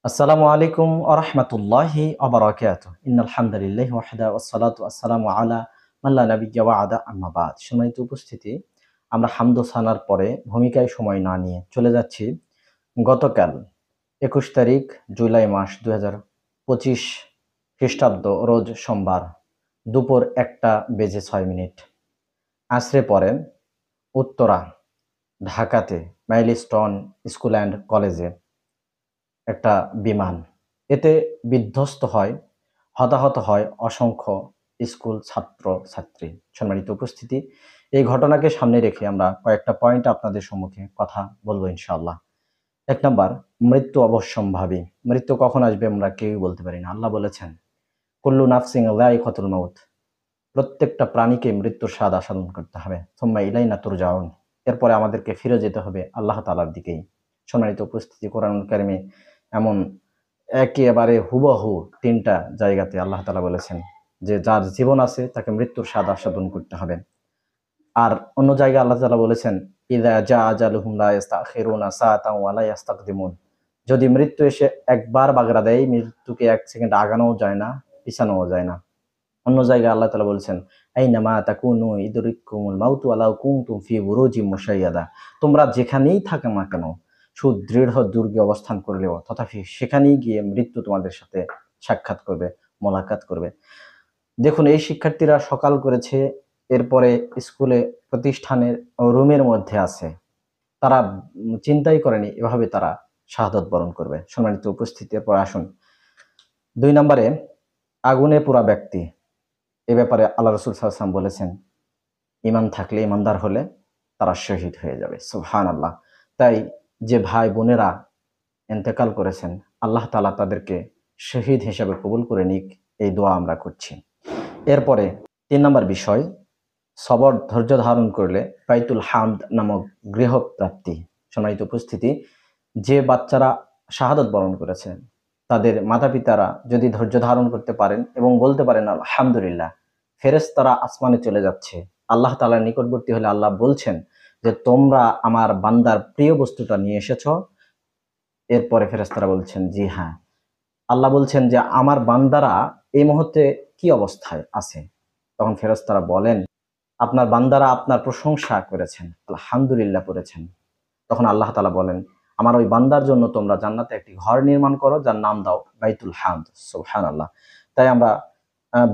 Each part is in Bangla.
আসসালামু আলাইকুম ওয়া রাহমাতুল্লাহি ওয়া বারাকাতুহু। ইন্নাল হামদুলিল্লাহি ওয়াহদা ওয়াসসালাতু ওয়াসসালামু আলা মান লা নাবিয়্যা বা'দা আম্মা বা'দ। সম্মানিত উপস্থিতি, আমরা হামদ ও সানার পরে ভূমিকায় সময় না নিয়ে চলে যাচ্ছি গতকাল ২১ তারিখ জুলাই মাস ২০২৫ খ্রিস্টাব্দ, রোজ সোমবার, দুপুর ১টা বেজে ৬ মিনিট আসরে পরে উত্তরা ঢাকাতে মাইলস্টোন স্কুল অ্যান্ড কলেজে একটা বিমান, এতে বিধ্বস্ত হয়, হতাহত হয় অসংখ্য স্কুল ছাত্র-ছাত্রী। সম্মানিত উপস্থিতি, এই ঘটনাকে সামনে রেখে আমরা কয়েকটা পয়েন্ট আপনাদের সম্মুখে কথা বলবো ইনশাআল্লাহ। ১ নাম্বার, মৃত্যু অবশ্যম্ভাবী। মৃত্যু কখন আসবে আমরা কেউই বলতে পারি না। আল্লাহ বলেছেন, কুল্লু নাফসিন যায়িকাতুল মাউত। প্রত্যেকটা প্রাণীকে মৃত্যুর স্বাদ আস্বাদন করতে হবে। সুম্মা ইলাইনা তুরজাউন। এরপরে আমাদেরকে ফিরে যেতে হবে আল্লাহ তাআলার দিকেই। সম্মানিত উপস্থিতি, কোরআনুল কারিমে এমন একেবারে হুবহু ৩টা জায়গাতে আল্লাহ তাআলা বলেছেন যে যার জীবন আছে তাকে মৃত্যুর স্বাদ আস্বাদন করতে হবে। আর অন্য জায়গায় আল্লাহ তাআলা বলেছেন, ইযা জা আজালুহুম লা ইস্তাখিরুনা সাআতাও ওয়া লা ইস্তাকদিমুন। যদি মৃত্যু এসে একবার বাগড়া দেয়, মৃত্যুকে ১ সেকেন্ড আগানোও যায় না, পিছানোও যায় না। অন্য জায়গায় আল্লাহ তাআলা বলছেন, আইনামা তাকুনু ইদরিককুমুল মাউতু ওয়ালাউ কুনতুম ফি বুরুজিম মুশাইয়াদা। তোমরা যেখানেই থাকো না কেন, সুদৃঢ় দুর্গে অবস্থান করলেও তথাপি সেখানেই গিয়ে মৃত্যু তোমাদের সাথে সাক্ষাৎ করবে, মোলাকাত করবে। দেখুন, এই শিক্ষার্থীরা সকাল করেছে, এরপরে স্কুলে প্রতিষ্ঠানের রুমের মধ্যে আছে। তারা চিন্তাই করেনি এভাবে তারা শাহাদাত বরণ করবে। সম্মানিত উপস্থিতি, এরপর আসুন ২ নম্বরে, আগুনে পোড়া ব্যক্তি। এ ব্যাপারে আল্লাহ রাসূল সাল্লাল্লাহু আলাইহি ওয়াসাল্লাম বলেছেন, ঈমান থাকলে, ঈমানদার হলে তারা শহীদ হয়ে যাবে। সুবহানাল্লাহ। তাই যে ভাই বোনেরা ইন্তেকাল করেছেন, আল্লাহ তাআলা তাদেরকে শহীদ হিসেবে কবুল করে নিক, এই দোয়া আমরা করছি। এরপরে ৩ নম্বর বিষয়, সবর ধৈর্য ধারণ করলে বাইতুল হামদ নামক গৃহ প্রাপ্তি। সম্মানিত উপস্থিতি, যে বাচ্চারা শাহাদাত বরণ করেছেন তাদের মাতা-পিতারা যদি ধৈর্য ধারণ করতে পারেন এবং বলতে পারেন আলহামদুলিল্লাহ, ফেরেশতারা আসমানে চলে যাচ্ছে। আল্লাহ তাআলার নিকটবর্তী হলে আল্লাহ বলছেন যে তোমরা আমার বান্দার প্রিয় বস্তুটা নিয়ে এসেছো। এরপরে ফেরেশতারা বলছেন জি হ্যাঁ। আল্লাহ বলছেন যে আমার বান্দারা এই মুহূর্তে কি অবস্থায় আছে? তখন ফেরেশতারা বলেন, আপনার বান্দারা আপনার প্রশংসা করেছেন, আলহামদুলিল্লাহ পড়েছেন। তখন আল্লাহ তাআলা বলেন, আমার ওই বান্দার জন্য তোমরা জান্নাতে একটি ঘর নির্মাণ করো, যার নাম দাও বাইতুল হামদ। সুবহানাল্লাহ। তাই আমরা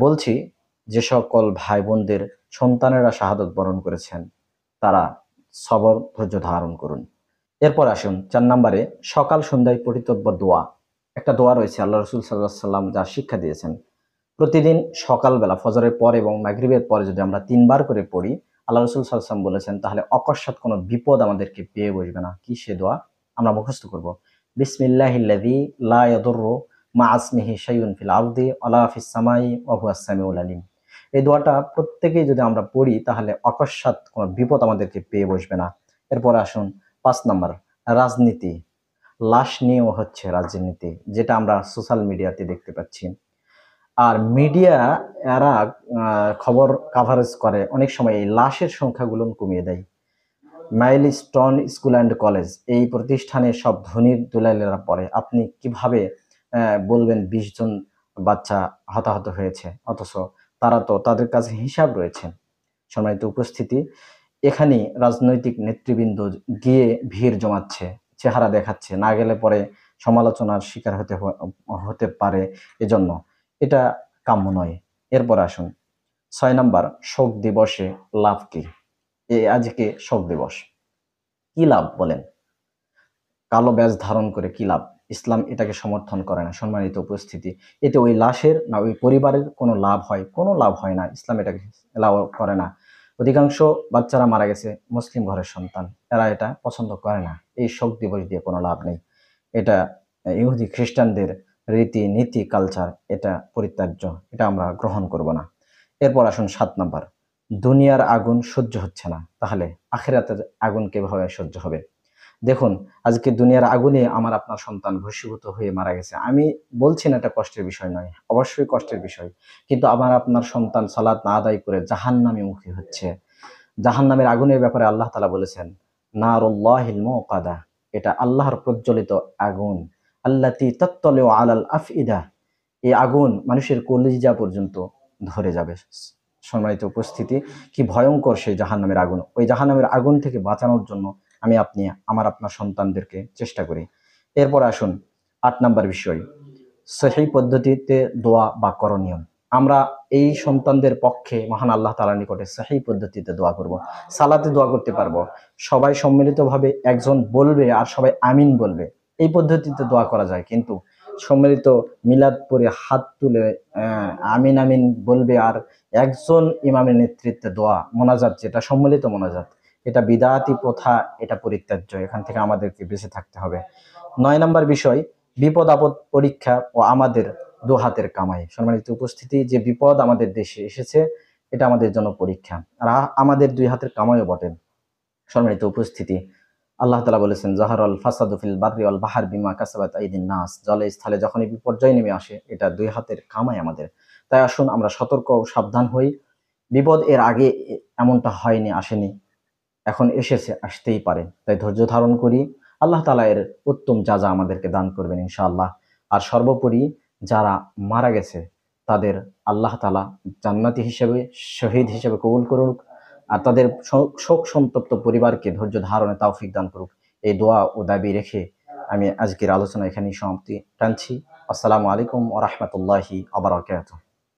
বলছি, যে সকল ভাই বোনদের সন্তানেরা শাহাদাত বরণ করেছেন তারা সবর ধৈর্য ধারণ করুন। এরপর আসুন ৪ নম্বরে, সকাল সন্ধ্যায় পঠিতব্য দোয়া। একটা দোয়া রয়েছে আল্লাহ রাসূল সাল্লাল্লাহু আলাইহি ওয়াসাল্লাম যা শিক্ষা দিয়েছেন। প্রতিদিন সকালবেলা ফজরের পর এবং মাগরিবের পরে যদি আমরা ৩ বার করে পড়ি, আল্লাহ রাসূল সাল্লাল্লাহু আলাইহি ওয়াসাল্লাম বলেছেন, তাহলে অকস্মাৎ কোনো বিপদ আমাদেরকে পেয়ে বসবে না। কি সে দোয়া? আমরা মুখস্থ করব। বিসমিল্লাহিল্লাযী লা ইয়াদুররু মা ইসমিহি শাইউন ফিল আরদি ওয়ালা ফিস সামাই ওয়া হুয়াস সামিউল আলিম। এই দোয়াটা প্রত্যেকেই যদি আমরা পড়ি তাহলে অকস্মাৎ কোনো বিপদ আমাদেরকে পেয়ে বসবে না। এরপর আসুন ৫ নাম্বার, রাজনীতি। লাশ নিয়েও হচ্ছে রাজনীতি, যেটা আমরা সোশ্যাল মিডিয়াতে দেখতে পাচ্ছি। আর মিডিয়া এরা খবর কাভারেজ করে, অনেক সময় এই লাশের সংখ্যাগুলো কমিয়ে দেয়। মাইলস্টোন স্কুল অ্যান্ড কলেজ, এই প্রতিষ্ঠানে সব ধনীর দুলালেরা পড়ে। আপনি কিভাবে বলবেন ২০ জন বাচ্চা হতাহত হয়েছে, অথচ তারা তো, তাদের কাছে হিসাব রয়েছে। সম্মানিত উপস্থিতি, এখানেই রাজনৈতিক নেতৃবৃন্দ গিয়ে ভিড় জমাচ্ছে, চেহারা দেখাচ্ছে, না গেলে পরে সমালোচনার শিকার হতে পারে। এজন্য এটা কাম্য নয়। এরপর আসুন ৬ নাম্বার, শোক দিবসে লাভ কি? আজকে শোক দিবস, কি লাভ বলেন? কালো ব্যাজ ধারণ করে কি লাভ? ইসলাম এটাকে সমর্থন করে না। সম্মানিত উপস্থিতি, এতে ওই লাশের না ওই পরিবারের কোনো লাভ হয়? কোনো লাভ হয় না। ইসলাম এটাকে এলাও করে না। অধিকাংশ বাচ্চারা মারা গেছে মুসলিম ঘরের সন্তান, এরা এটা পছন্দ করে না। এই শোক দিবস দিয়ে কোনো লাভ নেই। এটা ইহুদি খ্রিস্টানদের রীতি নীতি কালচার, এটা পরিত্যাজ্য, এটা আমরা গ্রহণ করব না। এরপর আসুন ৭ নাম্বার, দুনিয়ার আগুন সহ্য হচ্ছে না, তাহলে আখিরাতের আগুন কিভাবে সহ্য হবে? দেখুন, আজকে দুনিয়ার আগুনে আমার আপনার সন্তান ভস্মীভূত হয়ে মারা গেছে। আমি বলছি না এটা কষ্টের বিষয় নয়, অবশ্যই কষ্টের বিষয়। কিন্তু আমার আপনার সন্তান সালাত না আদায় করে জাহান্নামে মুখী হচ্ছে। জাহান্নামের আগুনের ব্যাপারে আল্লাহ তাআলা বলেছেন, নারুল্লাহিল মুকাদা, এটা আল্লাহর প্রজ্বলিত আগুন। আল্লাতী তাত্তালিউ আলাল আফইদা, এই আগুন মানুষের কলিজা পর্যন্ত ধরে যাবে। সম্মানিত উপস্থিতি, কি ভয়ঙ্কর সেই জাহান্নামের আগুন। ওই জাহান্নামের আগুন থেকে বাঁচানোর জন্য আমি আপনি আপনার সন্তানদেরকে চেষ্টা করি। এরপর আসুন ৮ নাম্বার বিষয়, সহিহ পদ্ধতিতে দোয়া বা করণীয়। আমরা এই সন্তানদের পক্ষে মহান আল্লাহ তাআলার নিকটে সহিহ পদ্ধতিতে দোয়া করব, সালাতে দোয়া করতে পারবো। সবাই সম্মিলিতভাবে একজন বলবে আর সবাই আমিন বলবে, এই পদ্ধতিতে দোয়া করা যায়। কিন্তু সম্মিলিত মিলাদ পড়ে হাত তুলে আমিন আমিন বলবে আর একজন ইমামের নেতৃত্বে দোয়া মোনাজাত, যেটা সম্মিলিত মোনাজাত, এটা বিদআতি প্রথা, এটা পরিত্যাজ্য। এখান থেকে আমাদেরকে বেঁচে থাকতে হবে। ৯ নাম্বার বিষয়, বিপদ আপদ পরীক্ষা ও আমাদের দুহাতের কামাই। সম্মানিত উপস্থিতি, যে বিপদ আমাদের দেশে এসেছে এটা আমাদের জন্য পরীক্ষা, আর আমাদের 2 হাতের কামাইও বটে। সম্মানিত উপস্থিতি, আল্লাহ তাআলা বলেছেন, জাহারাল ফাসাদু ফিল বাররি ওয়াল বাহর বিমা কাসাবাত আইদিন নাস। জলে স্থলে যখনই বিপর্যয় নেমে আসে, এটা 2 হাতের কামাই আমাদের। তাই আসুন আমরা সতর্ক ও সাবধান হই। বিপদ এর আগে এমনটা হয়নি, আসেনি, এখন এসেছে, আসতেই পারে। তাই ধৈর্য ধারণ করি। আল্লাহ তাআলা এর উত্তম যাজা আমাদেরকে দান করবেন ইনশাআল্লাহ। আর সর্বোপরি যারা মারা গেছে তাদের আল্লাহ তাআলা জান্নাতি হিসেবে, শহীদ হিসেবে কবুল করুক, আর তাদের শোক সন্তপ্ত পরিবারকে ধৈর্য ধারণে তৌফিক দান করুক। এই দোয়া ও দাবি রেখে আমি আজকের আলোচনা এখানেই সমাপ্তি টানছি। আসসালামু আলাইকুম ওয়া রাহমাতুল্লাহি ওয়া বারাকাতুহু।